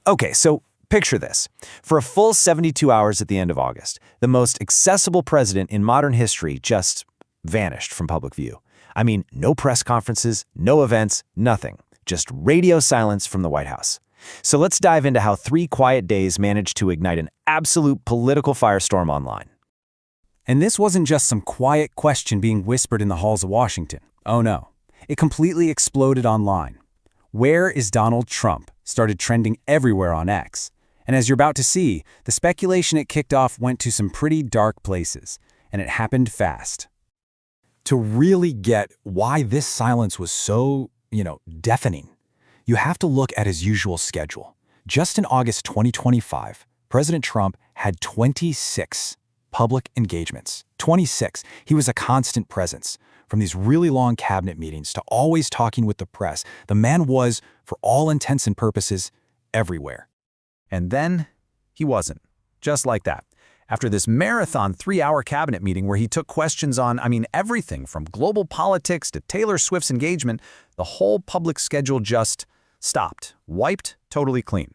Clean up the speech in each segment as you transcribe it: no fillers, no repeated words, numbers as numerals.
Okay, so picture this. For a full 72 hours at the end of August, the most accessible president in modern history just vanished from public view. I mean, no press conferences, no events, nothing. Just radio silence from the White House. So let's dive into how 3 quiet days managed to ignite an absolute political firestorm online. And this wasn't just some quiet question being whispered in the halls of Washington. Oh no. It completely exploded online. "Where is Donald Trump?" started trending everywhere on X. And as you're about to see, the speculation it kicked off went to some pretty dark places. And it happened fast. To really get why this silence was so, deafening, you have to look at his usual schedule. Just in August 2025, President Trump had 26 public engagements. 26. He was a constant presence. From these really long cabinet meetings to always talking with the press, the man was, for all intents and purposes, everywhere. And then he wasn't. Just like that. After this marathon 3-hour cabinet meeting where he took questions on, everything from global politics to Taylor Swift's engagement, the whole public schedule just stopped, wiped totally clean.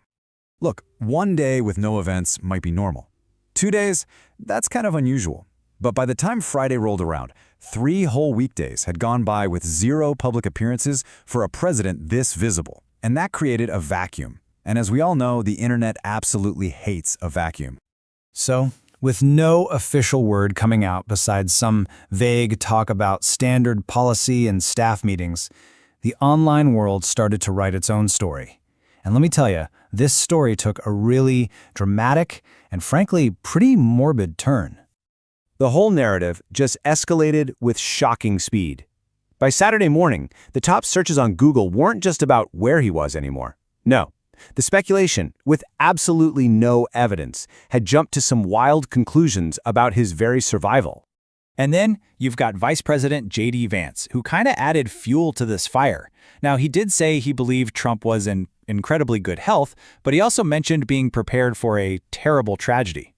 Look, one day with no events might be normal. 2 days, that's kind of unusual. But by the time Friday rolled around, 3 whole weekdays had gone by with 0 public appearances for a president this visible. And that created a vacuum. And as we all know, the internet absolutely hates a vacuum. So, with no official word coming out besides some vague talk about standard policy and staff meetings, the online world started to write its own story. And let me tell you, this story took a really dramatic and frankly pretty morbid turn. The whole narrative just escalated with shocking speed. By Saturday morning, the top searches on Google weren't just about where he was anymore. No. The speculation, with absolutely no evidence, had jumped to some wild conclusions about his very survival. And then you've got Vice President J.D. Vance, who kind of added fuel to this fire. Now, he did say he believed Trump was in incredibly good health, but he also mentioned being prepared for a terrible tragedy.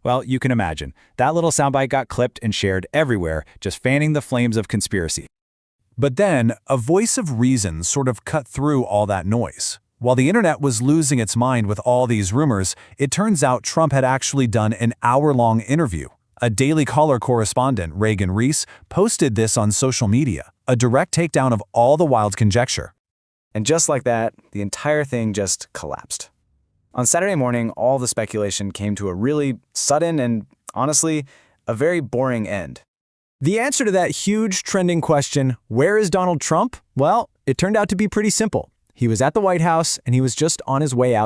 Well, you can imagine. That little soundbite got clipped and shared everywhere, just fanning the flames of conspiracy. But then, a voice of reason sort of cut through all that noise. While the internet was losing its mind with all these rumors, it turns out Trump had actually done an hour-long interview. A Daily Caller correspondent, Reagan Reese, posted this on social media, a direct takedown of all the wild conjecture. And just like that, the entire thing just collapsed. On Saturday morning, all the speculation came to a really sudden and, honestly, a very boring end. The answer to that huge trending question, where is Donald Trump? Well, it turned out to be pretty simple. He was at the White House, and he was just on his way out